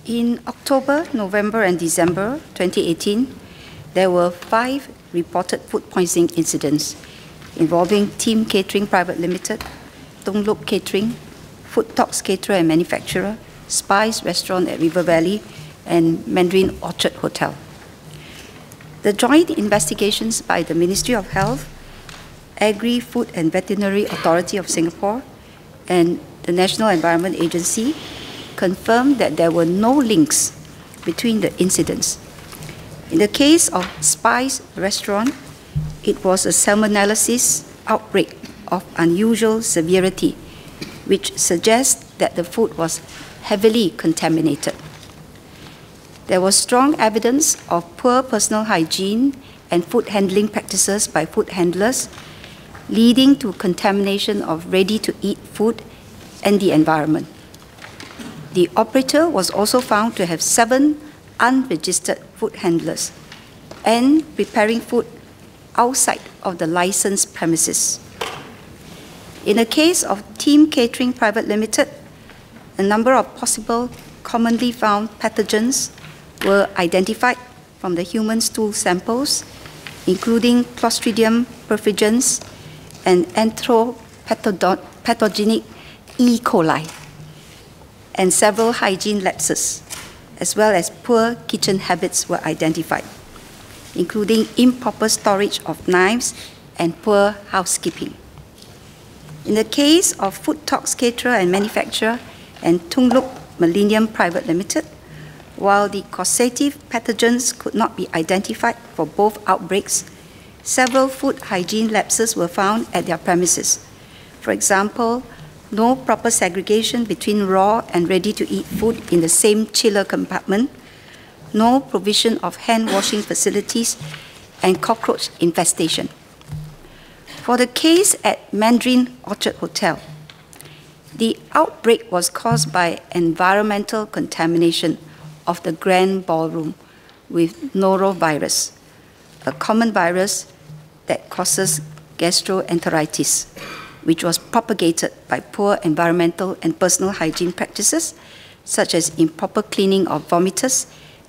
In October, November, and December 2018, there were 5 reported food poisoning incidents involving Team Catering Private Limited, Tung Luk Catering, Food Talks Caterer and Manufacturer, Spice Restaurant at River Valley, and Mandarin Orchard Hotel. The joint investigations by the Ministry of Health, Agri-Food and Veterinary Authority of Singapore, and the National Environment Agency confirmed that there were no links between the incidents. In the case of Spice Restaurant, it was a salmonellosis outbreak of unusual severity, which suggests that the food was heavily contaminated. There was strong evidence of poor personal hygiene and food handling practices by food handlers, leading to contamination of ready-to-eat food and the environment. The operator was also found to have 7 unregistered food handlers and preparing food outside of the licensed premises. In the case of Team Catering Private Limited, a number of possible commonly found pathogens were identified from the human stool samples, including Clostridium perfringens and anthropathogenic E. coli, and several hygiene lapses, as well as poor kitchen habits were identified, including improper storage of knives and poor housekeeping. In the case of Food Talks Caterer and Manufacturer and Tung Luk Millennium Private Limited, while the causative pathogens could not be identified for both outbreaks, several food hygiene lapses were found at their premises. For example, no proper segregation between raw and ready-to-eat food in the same chiller compartment, no provision of hand-washing facilities, and cockroach infestation. For the case at Mandarin Orchard Hotel, the outbreak was caused by environmental contamination of the grand ballroom with norovirus, a common virus that causes gastroenteritis, which was propagated by poor environmental and personal hygiene practices, such as improper cleaning of vomiters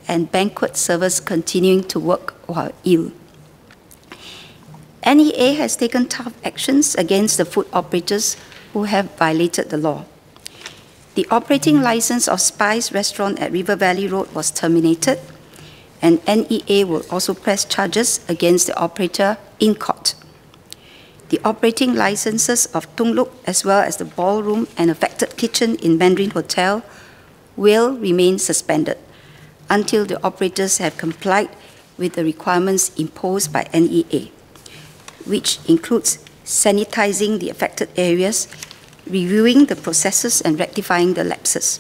and banquet servers continuing to work while ill. NEA has taken tough actions against the food operators who have violated the law. The operating license of Spice Restaurant at River Valley Road was terminated, and NEA will also press charges against the operator in court. The operating licenses of Tung Luk, as well as the ballroom and affected kitchen in Mandarin Hotel, will remain suspended until the operators have complied with the requirements imposed by NEA, which includes sanitizing the affected areas, reviewing the processes, and rectifying the lapses.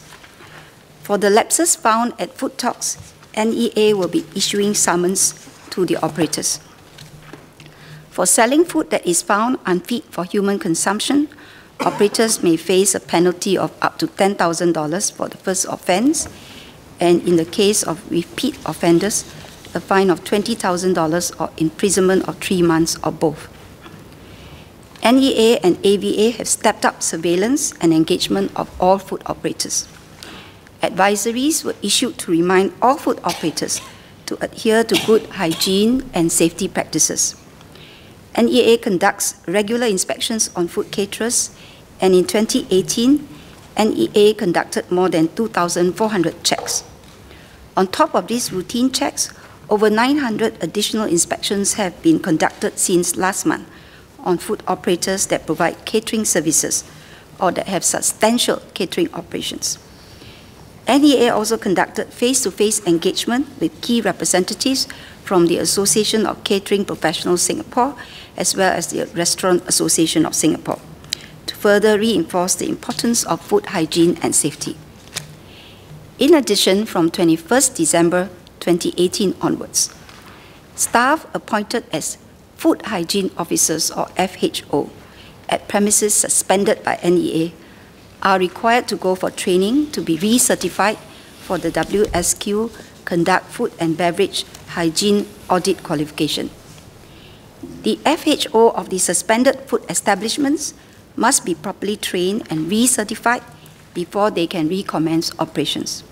For the lapses found at Food Talks, NEA will be issuing summons to the operators. For selling food that is found unfit for human consumption, operators may face a penalty of up to $10,000 for the first offense, and in the case of repeat offenders, a fine of $20,000 or imprisonment of 3 months or both. NEA and AVA have stepped up surveillance and engagement of all food operators. Advisories were issued to remind all food operators to adhere to good hygiene and safety practices. NEA conducts regular inspections on food caterers, and in 2018, NEA conducted more than 2,400 checks. On top of these routine checks, over 900 additional inspections have been conducted since last month on food operators that provide catering services or that have substantial catering operations. NEA also conducted face-to-face engagement with key representatives from the Association of Catering Professionals Singapore, as well as the Restaurant Association of Singapore, to further reinforce the importance of food hygiene and safety. In addition, from 21st December 2018 onwards, staff appointed as Food Hygiene Officers, or FHO, at premises suspended by NEA are required to go for training to be recertified for the WSQ Conduct Food and Beverage Hygiene Audit qualification. The FHO of the suspended food establishments must be properly trained and recertified before they can recommence operations.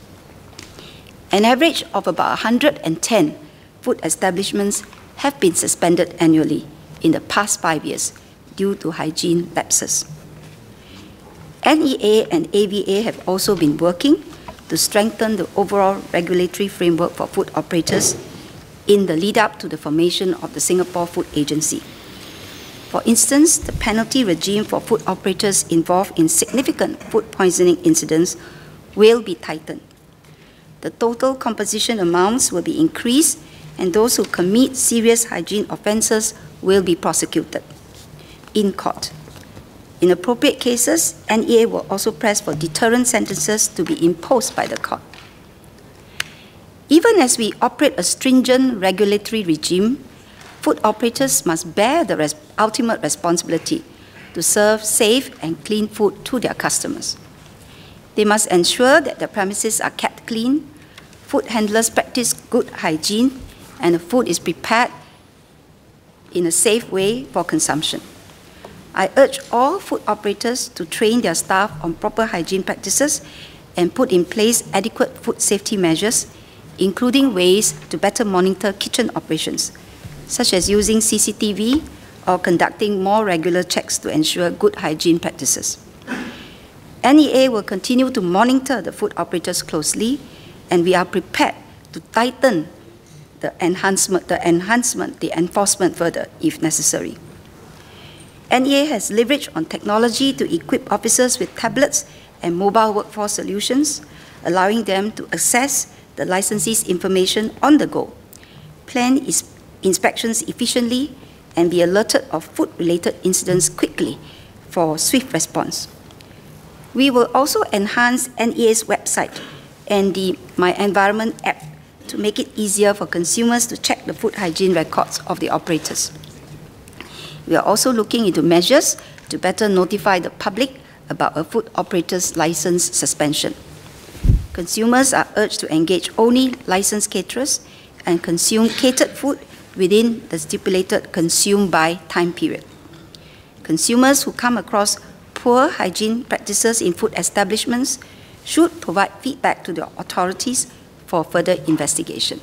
An average of about 110 food establishments have been suspended annually in the past 5 years due to hygiene lapses. NEA and AVA have also been working to strengthen the overall regulatory framework for food operators in the lead-up to the formation of the Singapore Food Agency. For instance, the penalty regime for food operators involved in significant food poisoning incidents will be tightened. The total composition amounts will be increased, and those who commit serious hygiene offences will be prosecuted in court. In appropriate cases, NEA will also press for deterrent sentences to be imposed by the court. Even as we operate a stringent regulatory regime, food operators must bear the ultimate responsibility to serve safe and clean food to their customers. They must ensure that the premises are kept clean, food handlers practice good hygiene, and the food is prepared in a safe way for consumption. I urge all food operators to train their staff on proper hygiene practices and put in place adequate food safety measures, including ways to better monitor kitchen operations, such as using CCTV or conducting more regular checks to ensure good hygiene practices. NEA will continue to monitor the food operators closely, and we are prepared to tighten the enforcement further if necessary. NEA has leveraged on technology to equip officers with tablets and mobile workforce solutions, allowing them to access the licensee's information on the go, plan inspections efficiently, and be alerted of food-related incidents quickly for swift response. We will also enhance NEA's website and the My Environment app to make it easier for consumers to check the food hygiene records of the operators. We are also looking into measures to better notify the public about a food operator's license suspension. Consumers are urged to engage only licensed caterers and consume catered food within the stipulated consume by time period. Consumers who come across poor hygiene practices in food establishments should provide feedback to the authorities for further investigation.